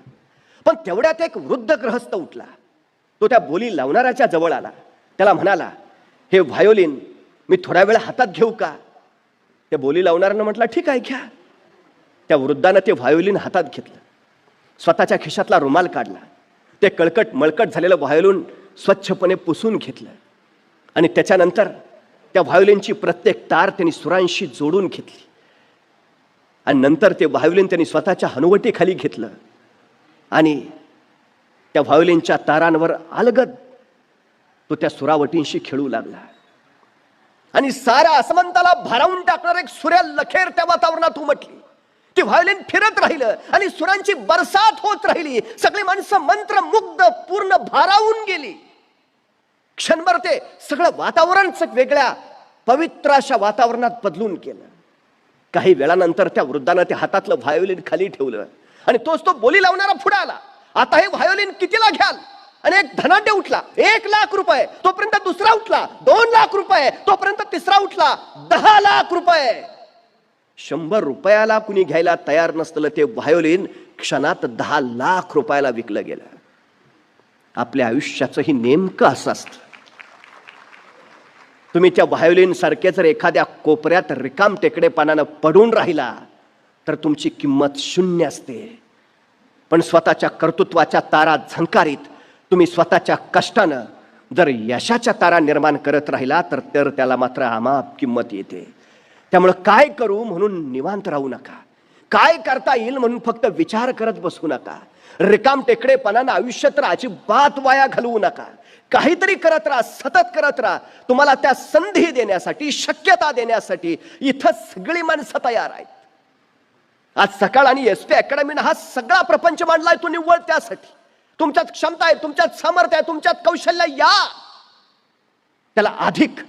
पण तेवढ्यात एक वृद्ध गृहस्थ उठला. तो त्या बोली लावणाऱ्याच्या जवळ आला. त्याला म्हणाला, हे व्हायोलिन मी थोडा वेळ हातात घेऊ का? त्या बोली लावणाऱ्यानं म्हटलं, ठीक आहे घ्या. त्या वृद्धानं ते व्हायोलिन हातात घेतलं, स्वतःच्या खिशातला रुमाल काढला, ते कळकट मळकट झालेलं व्हायोलिन स्वच्छपणे पुसून घेतलं आणि त्याच्यानंतर त्या व्हायोलिनची प्रत्येक तार त्यांनी सुरांशी जोडून घेतली आणि नंतर ते व्हायोलिन त्यांनी स्वतःच्या हनुवटीखाली घेतलं आणि त्या व्हायोलिनच्या तारांवर अलगद तो त्या सुरावटींशी खेळू लागला आणि साऱ्या आसमंताला भारावून टाकणार एक सूर्य लखेर त्या वातावरणात उमटली. ती व्हायोलिन फिरत राहिलं आणि सुरांची बरसात होत राहिली. सगळी माणसं मंत्रमुग्ध पूर्ण भारावून गेली. क्षणभर ते सगळं वातावरणच वेगळ्या पवित्र अशा वातावरणात बदलून गेलं. काही वेळानंतर त्या वृद्धानं ते हातातलं व्हायोलिन खाली ठेवलं आणि तोच तो बोली लावणारा पुढे आला. आता हे व्हायोलिन कितीला घ्याल? आणि एक धनाढ्य उठला, 1,00,000 रुपये. तोपर्यंत दुसरा उठला, 2,00,000 रुपये. तोपर्यंत तिसरा उठला, 10,00,000 रुपये. 100 रुपयाला कुणी घ्यायला तयार नसलं ते व्हायोलिन क्षणात 10,00,000 रुपयाला विकलं गेलं. आपल्या आयुष्याचं ही नेमकं असं असतं. तुम्ही त्या व्हायोलिन सारखे जर एखाद्या कोपऱ्यात रिकाम टेकडेपणानं पडून राहिला तर तुमची किंमत 0 असते. पण स्वतःच्या कर्तृत्वाच्या तारा झंकारीत तुम्ही स्वतःच्या कष्टानं जर यशाच्या तारा निर्माण करत राहिला तर त्याला मात्र अमाप किंमत येते. त्यामुळे काय करू म्हणून निवांत राहू नका. काय करता येईल म्हणून फक्त विचार करत बसू नका. रिकाम टेकडेपणानं आयुष्य तर अजिबात वाया घालवू नका. काहीतरी करत राहा, सतत करत राहा. तुम्हाला त्या संधी देण्यासाठी, शक्यता देण्यासाठी इथं सगळी माणसं तयार आहेत. आज सकाळ आणि SP अकॅडमीनं हा सगळा प्रपंच मांडलाय तो निव्वळ त्यासाठी. तुमच्यात क्षमता आहे, तुमच्यात सामर्थ्य आहे, तुमच्यात कौशल्य, या त्याला अधिक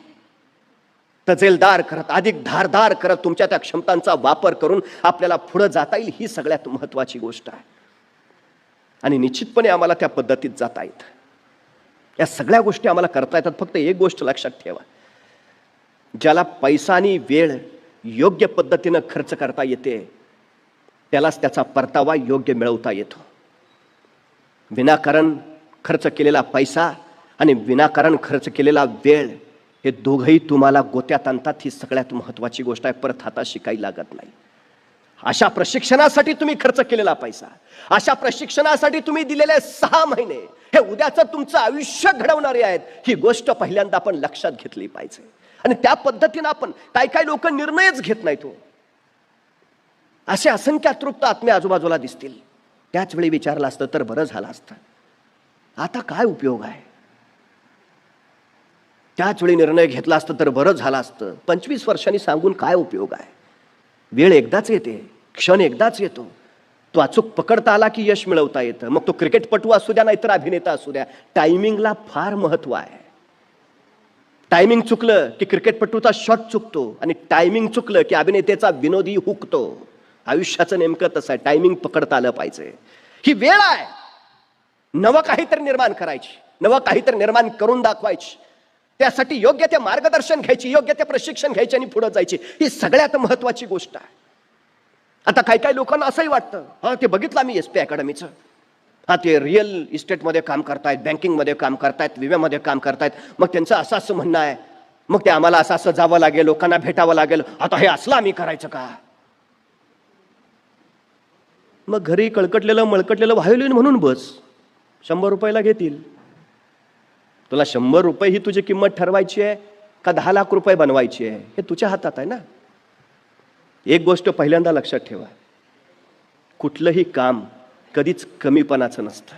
तजेलदार करत, अधिक धारदार करत तुमच्या त्या क्षमतांचा वापर करून आपल्याला पुढे जाता येईल. ही सगळ्यात महत्वाची गोष्ट आहे आणि निश्चितपणे आम्हाला त्या पद्धतीत जाता येतं. या सगळ्या गोष्टी आम्हाला करता येतात. फक्त एक गोष्ट लक्षात ठेवा, ज्याला पैसा आणि वेळ योग्य पद्धतीनं खर्च करता येते त्यालाच त्याचा परतावा योग्य मिळवता येतो. विनाकारण खर्च केलेला पैसा आणि विनाकारण खर्च केलेला वेळ हे दोघंही तुम्हाला गोत्यात आणतात. ही सगळ्यात महत्वाची गोष्ट आहे. परत हातात शिकायला लागत नाही. अशा प्रशिक्षणासाठी तुम्ही खर्च केलेला पैसा, अशा प्रशिक्षणासाठी तुम्ही दिलेले 6 महिने हे उद्याचं तुमचं आयुष्य घडवणारे आहेत. ही गोष्ट पहिल्यांदा आपण लक्षात घेतली पाहिजे आणि त्या पद्धतीनं आपण काय लोक निर्णयच घेत नाहीत. असे असंख्य अतृप्त आत्मे आजूबाजूला दिसतील. त्याच वेळी विचारलं असतं तर बरं झालं असतं. आता काय उपयोग आहे? त्याच वेळी निर्णय घेतला असतं तर बरं झालं असतं. 25 वर्षांनी सांगून काय उपयोग आहे? वेळ एकदाच येते, क्षण एकदाच येतो. तो अचूक पकडता आला की यश मिळवता येतं. मग तो क्रिकेटपटू असू द्या नाहीतर अभिनेता असू द्या, टायमिंगला फार महत्व आहे. टायमिंग चुकलं की क्रिकेटपटूचा शॉट चुकतो आणि टायमिंग चुकलं की अभिनेतेचा विनोदी हुकतो. आयुष्याचं नेमकं तसं आहे, टायमिंग पकडता आलं पाहिजे. ही वेळ आहे नवं काहीतरी निर्माण करायची, नवं काहीतरी निर्माण करून दाखवायची. त्यासाठी योग्य ते मार्गदर्शन घ्यायची, योग्य ते प्रशिक्षण घ्यायचे आणि पुढे जायची. ही सगळ्यात महत्वाची गोष्ट आहे. आता काही काही लोकांना असंही वाटतं, हा ते बघितलं मी SP अकॅडमीचं, हा ते रिअल इस्टेटमध्ये काम करतायत, बँकिंगमध्ये काम करतायत, विम्यामध्ये काम करतायत, मग त्यांचं असं असं म्हणणं आहे, मग ते आम्हाला असं असं जावं लागेल, लोकांना भेटावं लागेल, आता हे असलं आम्ही करायचं का? मग घरी कळकटलेलं मळकटलेलं व्हायोलिन म्हणून बस, 100 रुपयाला घेतील. तुला 100 रुपये ही तुझी किंमत ठरवायची आहे का 10 लाख रुपये बनवायची आहे, हे तुझ्या हातात आहे ना. एक गोष्ट पहिल्यांदा लक्षात ठेवा, कुठलंही काम कधीच कमीपणाचं नसतं.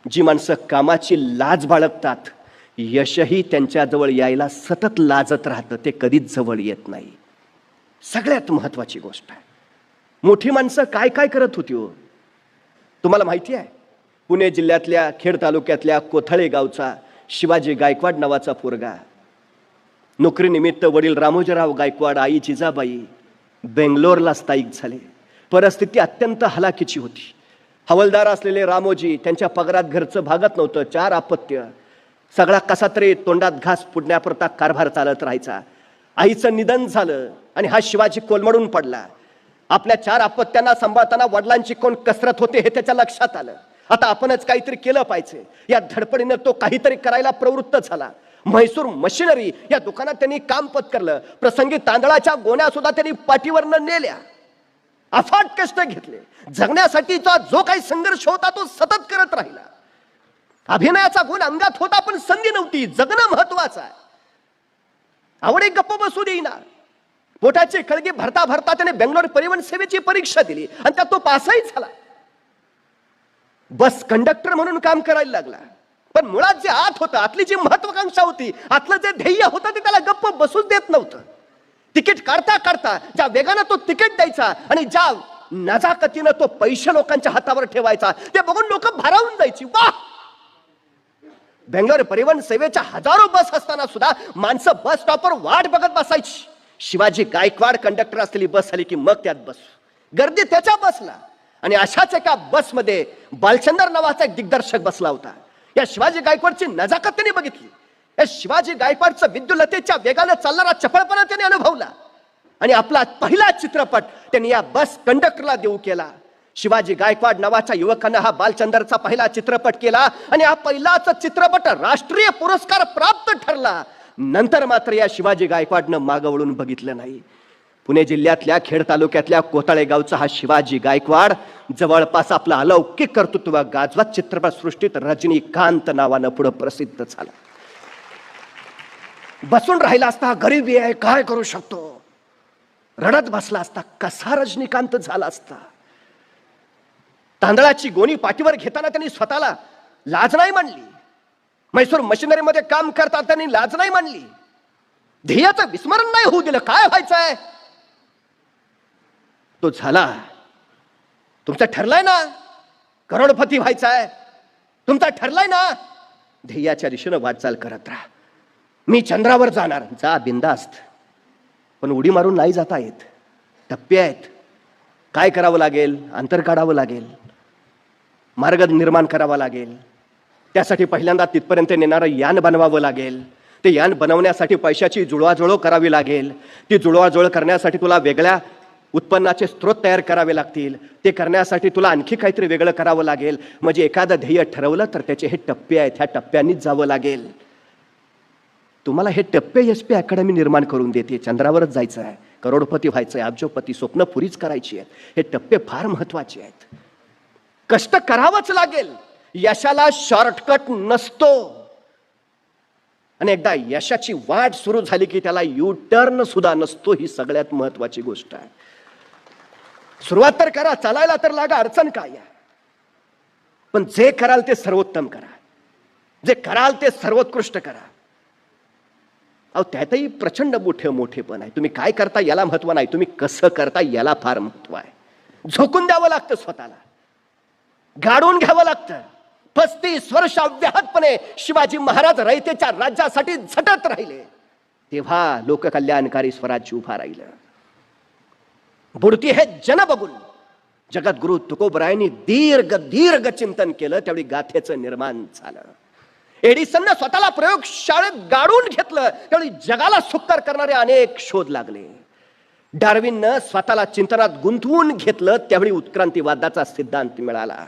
जी माणसं कामाची लाज बाळगतात, यशही त्यांच्याजवळ यायला सतत लाजत राहतं, ते कधीच जवळ येत नाही. सगळ्यात महत्वाची गोष्ट आहे. मोठी माणसं काय काय करत होती हो तुम्हाला माहिती आहे? पुणे जिल्ह्यातल्या खेड तालुक्यातल्या कोथळे गावचा शिवाजी गायकवाड नावाचा पोरगा, नोकरीनिमित्त वडील रामोजीराव गायकवाड, आई जिजाबाई बेंगलोरला स्थायिक झाले. परिस्थिती अत्यंत हलाखीची होती. हवालदार असलेले रामोजी, त्यांच्या पगारात घरचं भागत नव्हतं, 4 अपत्य, सगळा कसा तरी तोंडात घास फुडण्यापुरता कारभार चालत राहायचा. आईचं निधन झालं आणि हा शिवाजी कोलमडून पडला. आपल्या 4 अपत्यांना सांभाळताना वडिलांची कोण कसरत होते हे त्याच्या लक्षात आलं. आता आपणच काहीतरी केलं पाहिजे. या धडपडीनं तो काहीतरी करायला प्रवृत्त झाला. म्हैसूर मशिनरी या दुकानात त्यांनी काम पत्करलं. प्रसंगी तांदळाच्या गोण्या सुद्धा त्यांनी पाठीवरनं नेल्या. अफाट कष्ट घेतले. जगण्यासाठीचा जो काही संघर्ष होता तो सतत करत राहिला. अभिनयाचा गुण अंगात होता पण संधी नव्हती. जगणं महत्वाचं आहे. आवडे गप्प बसू देईना. पोटाची कळगी भरता भरता त्याने बेंगलोर परिवहन सेवेची परीक्षा दिली आणि त्यात तो पासही झाला. बस कंडक्टर म्हणून काम करायला लागला. पण मुळात जे आत होतं, आतली जी महत्वाकांक्षा होती, आतलं जे ध्येय होतं ते त्याला गप्प बसूच देत नव्हतं. तिकीट काढता काढता ज्या वेगानं तो तिकीट द्यायचा आणि ज्या नजाकतीनं तो पैसे लोकांच्या हातावर ठेवायचा, ते बघून लोक भारावून जायची. वाह! बेंगलोर परिवहन सेवेच्या हजारो बस असताना सुद्धा माणसं बस स्टॉपवर वाट बघत बसायची. शिवाजी गायकवाड कंडक्टर असलेली बस आली की मग त्यात बस. गर्दी त्याच्या बसला. आणि अशाच एका बसमध्ये बालचंदर नावाचा एक दिग्दर्शक बसला होता. या शिवाजी गायकवाडची नजाकत त्यांनी बघितली. या शिवाजी गायकवाडचं विद्युलतेच्या वेगानं चालणारा चपळपणा त्यांनी अनुभवला आणि आपला पहिला चित्रपट त्यांनी या बस कंडक्टरला देऊ केला. शिवाजी गायकवाड नावाच्या युवकानं हा बालचंदरचा पहिला चित्रपट केला आणि हा पहिलाच चित्रपट राष्ट्रीय पुरस्कार प्राप्त ठरला. नंतर मात्र या शिवाजी गायकवाडनं मागं वळून बघितलं नाही. पुणे जिल्ह्यातल्या खेड तालुक्यातल्या कोथळे गावचा हा शिवाजी गायकवाड जवळपास आपला अलौकिक कर्तृत्व गाजवत चित्रपटसृष्टीत रजनीकांत नावानं पुढे प्रसिद्ध झाला. बसून राहिला असता, गरिबी आहे काय करू शकतो, रडत बसला असता, कसा रजनीकांत झाला असता. तांदळाची गोणी पाठीवर घेताना त्यांनी स्वतःला लाज नाही मानली. म्हैसूर मशिनरीमध्ये काम करताना त्यांनी लाज नाही मानली. ध्येयाचं विस्मरण नाही होऊ दिलं. काय व्हायचंय तो झाला. तुमचं ठरलंय ना करोडपती व्हायचंय, तुमचा ठरलाय ना, ध्येयाच्या दिशेनं वाटचाल करत राहा. मी चंद्रावर जाणार, जा बिंदास्त, पण उडी मारून नाही जाता येत. टप्पे आहेत. काय करावं लागेल? अंतर काढावं लागेल, मार्ग निर्माण करावा लागेल. त्यासाठी पहिल्यांदा तिथपर्यंत नेणारं यान बनवावं लागेल. ते यान बनवण्यासाठी पैशाची जुळवाजुळव करावी लागेल. ती जुळवाजुळव करण्यासाठी तुला वेगळ्या उत्पन्नाचे स्रोत तयार करावे लागतील. ते करण्यासाठी तुला आणखी काहीतरी वेगळं करावं लागेल. म्हणजे एखादं ध्येय ठरवलं तर त्याचे हे टप्पे आहेत, ह्या टप्प्यांनीच जावं लागेल. तुम्हाला हे टप्पे SP अकॅडमी निर्माण करून देते. चंद्रावरच जायचं आहे, करोडपती व्हायचं आहे, अब्जोपती स्वप्न पुरीच करायची आहेत. हे टप्पे फार महत्वाचे आहेत. कष्ट करावंच लागेल. यशाला शॉर्टकट नसतो. आणि एकदा यशाची वाट सुरू झाली की त्याला U-टर्न सुद्धा नसतो. ही सगळ्यात महत्वाची गोष्ट आहे. सुरुवात तर करा, चालायला तर लागा. अडचण काय आहे? पण जे कराल ते सर्वोत्तम करा, जे कराल ते सर्वोत्कृष्ट करा. अहो त्यातही प्रचंड मोठेपण आहे. तुम्ही काय करता याला महत्व नाही, तुम्ही कसं करता याला फार महत्व आहे. झोकून द्यावं लागतं, स्वतःला गाडून घ्यावं लागतं. 35 वर्ष अव्याहतपणे शिवाजी महाराज रयतेच्या राज्यासाठी झटत राहिले, तेव्हा लोककल्याणकारी स्वराज्य उभा राहिलं. बुडती हे जन बघून जगद्गुरु तुकोबरायांनी दीर्घ दीर्घ चिंतन केलं, त्यावेळी गाथेचं निर्माण झालं. एडिसननं स्वतःला प्रयोगशाळेत गाडून घेतलं, त्यावेळी जगाला सुकर करणारे अनेक शोध लागले. डार्विननं स्वतःला चिंतनात गुंतवून घेतलं, त्यावेळी उत्क्रांतीवादाचा सिद्धांत मिळाला.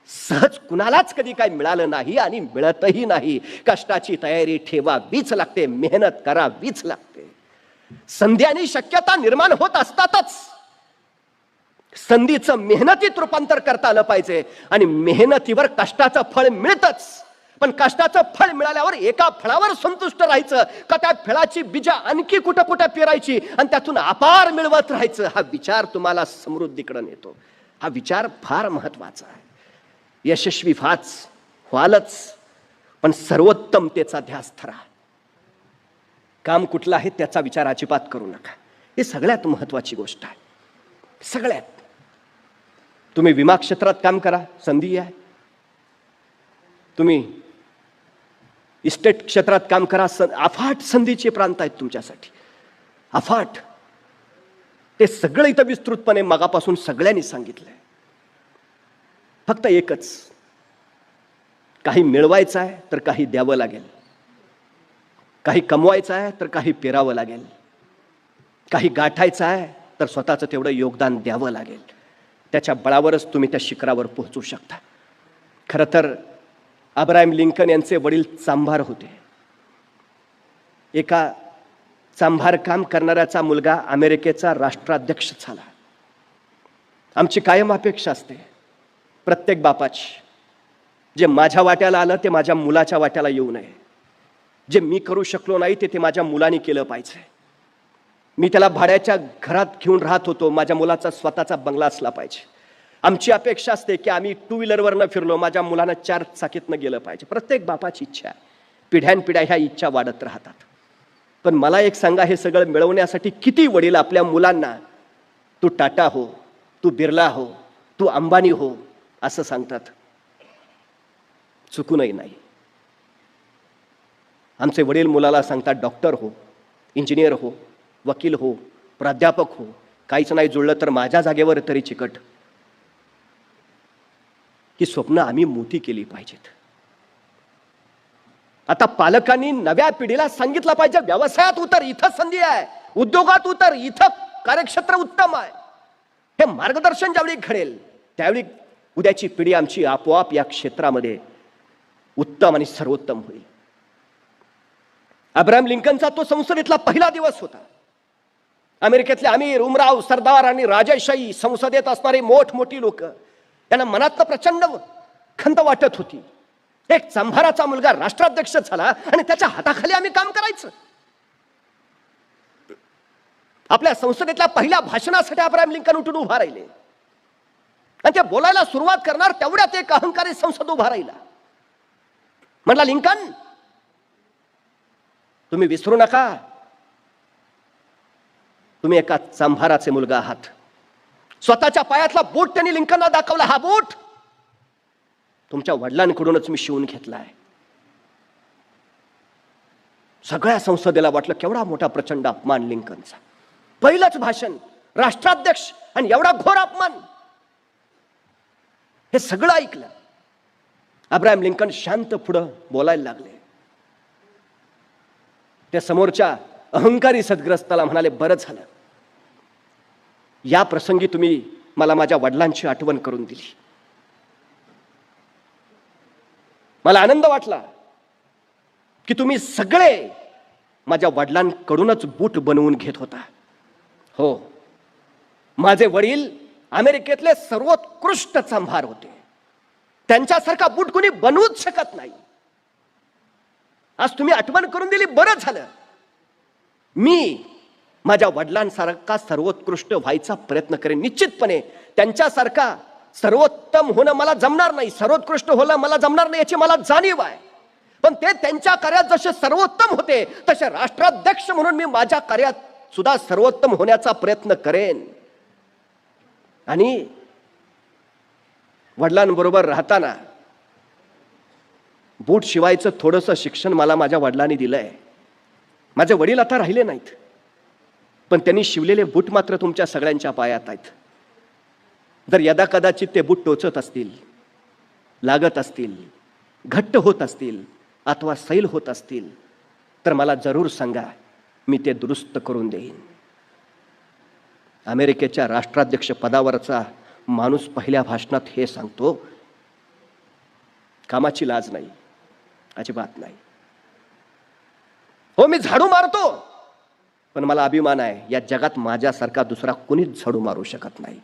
सहज कुणालाच कधी काय मिळालं नाही आणि मिळतही नाही. कष्टाची तयारी ठेवावीच लागते, मेहनत करावीच लागते. संधी आणि शक्यता निर्माण होत असतातच, संधीचं मेहनतीत रूपांतर करता आलं पाहिजे आणि मेहनतीवर कष्टाचं फळ मिळतच. पण कष्टाचं फळ मिळाल्यावर एका फळावर संतुष्ट राहायचं का त्या फळाची बीजा आणखी कुठं कुठं पेरायची आणि त्यातून अपार मिळवत राहायचं, हा विचार तुम्हाला समृद्धीकडे नेतो. हा विचार फार महत्वाचा आहे. यशस्वी व्हालच, पण सर्वोत्तमतेचा ध्यास धरा. काम कुठलं आहे त्याचा विचार अजिबात करू नका. हे सगळ्यात महत्वाची गोष्ट आहे. सगळ्यात तुम्ही विमा क्षेत्रात काम करा, संधी आहे. तुम्ही इस्टेट क्षेत्रात काम करा, अफाट संधीचे प्रांत आहेत तुमच्यासाठी, अफाट. ते सगळं इथं विस्तृतपणे मगापासून सगळ्यांनी सांगितलंय. फक्त एकच, काही मिळवायचं आहे तर काही द्यावं लागेल, काही कमवायचं आहे तर काही पेरावं लागेल, काही गाठायचं आहे तर स्वतःचं तेवढं योगदान द्यावं लागेल. त्याच्या बळावरच तुम्ही त्या शिखरावर पोहोचू शकता. खरं तर अब्राहम लिंकन यांचे वडील चांभार होते. एका चांभार काम करणाऱ्याचा मुलगा अमेरिकेचा राष्ट्राध्यक्ष झाला. आमची कायम अपेक्षा असते प्रत्येक बापाची, जे माझ्या वाट्याला आलं ते माझ्या मुलाच्या वाट्याला येऊ नये. जे मी करू शकलो नाही ते माझ्या मुलाने केलं पाहिजे. मी त्याला भाड्याच्या घरात घेऊन राहत होतो, माझ्या मुलाचा स्वतःचा बंगला असला पाहिजे. आमची अपेक्षा असते की आम्ही 2 व्हीलरवरनं फिरलो, माझ्या मुलानं 4 चाकीतनं गेलं पाहिजे. प्रत्येक बापाची इच्छा आहे. पिढ्यानपिढ्या ह्या इच्छा वाढत राहतात. पण मला एक सांगा, हे सगळं मिळवण्यासाठी किती वडील आपल्या मुलांना तू टाटा हो, तू बिर्ला हो, तू अंबानी हो असं सांगतात. चुकूनही नाही. आमचे वडील मुलाला सांगतात डॉक्टर हो, इंजिनियर हो, वकील हो, प्राध्यापक हो. काहीच नाही जुळलं तर माझ्या जागेवर तरी चिकट. ही स्वप्न आम्ही मोठी केली पाहिजेत. आता पालकांनी नव्या पिढीला सांगितलं पाहिजे, व्यवसायात उतर, इथं संधी आहे. उद्योगात उतर, इथं कार्यक्षेत्र उत्तम आहे. हे मार्गदर्शन ज्यावेळी घडेल त्यावेळी उद्याची पिढी आमची आपोआप या क्षेत्रामध्ये उत्तम आणि सर्वोत्तम होईल. अब्राहम लिंकनचा तो संसदेतला पहिला दिवस होता. अमेरिकेतले अमीर, उमराव, सरदार आणि राजेशाही संसदेत असणारे मोठमोठी लोक, त्यांना मनातलं प्रचंड खंत वाटत होती. एक चांभाराचा मुलगा राष्ट्राध्यक्ष झाला आणि त्याच्या हाताखाली आम्ही काम करायचं. आपल्या संसदेतल्या पहिल्या भाषणासाठी अब्राहम लिंकन उठून उभा राहिले आणि ते बोलायला सुरुवात करणार तेवढ्यात एक अहंकारी संसद उभा राहिला. म्हणला, लिंकन तुम्ही विसरू नका, तुम्ही एका चांभाराचे मुलगा आहात. स्वतःच्या पायातला बूट त्यांनी लिंकनला दाखवला. हा बूट तुमच्या वडिलांकडूनच मी शिवून घेतलाय. सगळ्या संसदेला वाटलं केवढा मोठा प्रचंड अपमान लिंकनचा. पहिलंच भाषण, राष्ट्राध्यक्ष आणि एवढा घोर अपमान. हे सगळं ऐकलं. अब्राहम लिंकन शांत पुढं बोलायला लागले. त्या समोरच्या अहंकारी सद्ग्रस्ताला म्हणाले, बरं झालं या प्रसंगी तुम्ही मला माझ्या वडिलांची आठवण करून दिली. मला आनंद वाटला की तुम्ही सगळे माझ्या वडिलांकडूनच बूट बनवून घेत होता. हो, माझे वडील अमेरिकेतले सर्वोत्कृष्ट चांभार होते. त्यांच्यासारखा बूट कोणी बनवूच शकत नाही. आज तुम्ही आठवण करून दिली, बरं झालं. मी माझ्या वडिलांसारखा सर्वोत्कृष्ट व्हायचा प्रयत्न करेन. निश्चितपणे त्यांच्यासारखा सर्वोत्तम होणं मला जमणार नाही, सर्वोत्कृष्ट होणं मला जमणार नाही याची मला जाणीव आहे. पण ते त्यांच्या कार्यात जसे सर्वोत्तम होते तसे राष्ट्राध्यक्ष म्हणून मी माझ्या कार्यात सुद्धा सर्वोत्तम होण्याचा प्रयत्न करेन. आणि वडिलांबरोबर राहताना बूट शिवायचं थोडंसं शिक्षण मला माझ्या वडिलांनी दिलंय. माझे वडील आता राहिले नाहीत, पण त्यांनी शिवलेले बूट मात्र तुमच्या सगळ्यांच्या पायात आहेत. जर यदा कदाचित ते बूट टोचत असतील, लागत असतील, घट्ट होत असतील अथवा सैल होत असतील तर मला जरूर सांगा, मी ते दुरुस्त करून देईन. अमेरिकेच्या राष्ट्राध्यक्ष पदावरचा माणूस पहिल्या भाषणात हे सांगतो, कामाची लाज नाही, अजिबात नाही. हो, मी झाडू मारतो, पण मला अभिमान आहे, या जगात माझ्यासारखा दुसरा कुणीच झाडू मारू शकत नाही.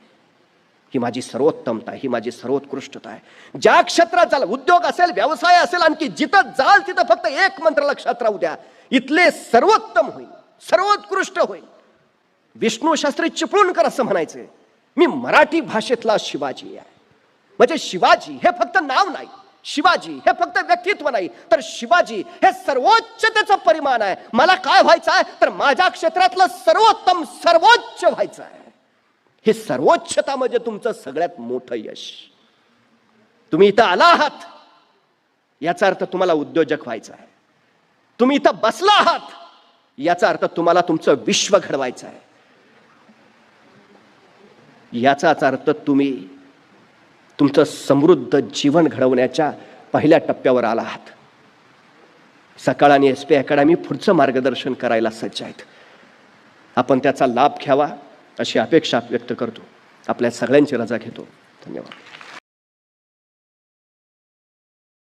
ही माझी सर्वोत्तमता, ही माझी सर्वोत्कृष्टता आहे. ज्या क्षेत्रात जाल, उद्योग असेल, व्यवसाय असेल, आणखी जिथं जाल तिथं फक्त एक मंत्र लक्षात राहू द्या, इथले सर्वोत्तम होईल, सर्वोत्कृष्ट होईल. विष्णू शास्त्री चिपळूणकर असं म्हणायचे, मी मराठी भाषेतला शिवाजी आहे. म्हणजे शिवाजी हे फक्त नाव नाही, शिवाजी हे फक्त व्यक्तित्व नाही, तर शिवाजी हे सर्वोच्चतेचं परिमाण आहे. मला काय व्हायचं आहे तर माझ्या क्षेत्रातलं सर्वोत्तम, सर्वोच्च व्हायचं आहे. हे सर्वोच्चता म्हणजे तुमचं सगळ्यात मोठं यश. तुम्ही इथं आला आहात याचा अर्थ तुम्हाला उद्योजक व्हायचं आहे. तुम्ही इथं बसला आहात याचा अर्थ तुम्हाला तुमचं विश्व घडवायचं आहे. याचाच अर्थ तुम्ही तुमचं समृद्ध जीवन घडवण्याच्या पहिल्या टप्प्यावर आला आहात. सकाळ आणि SP अकॅडमी पुढचं मार्गदर्शन करायला सज्ज आहेत. आपण त्याचा लाभ घ्यावा अशी अपेक्षा व्यक्त करतो. आपल्या सगळ्यांची रजा घेतो. धन्यवाद.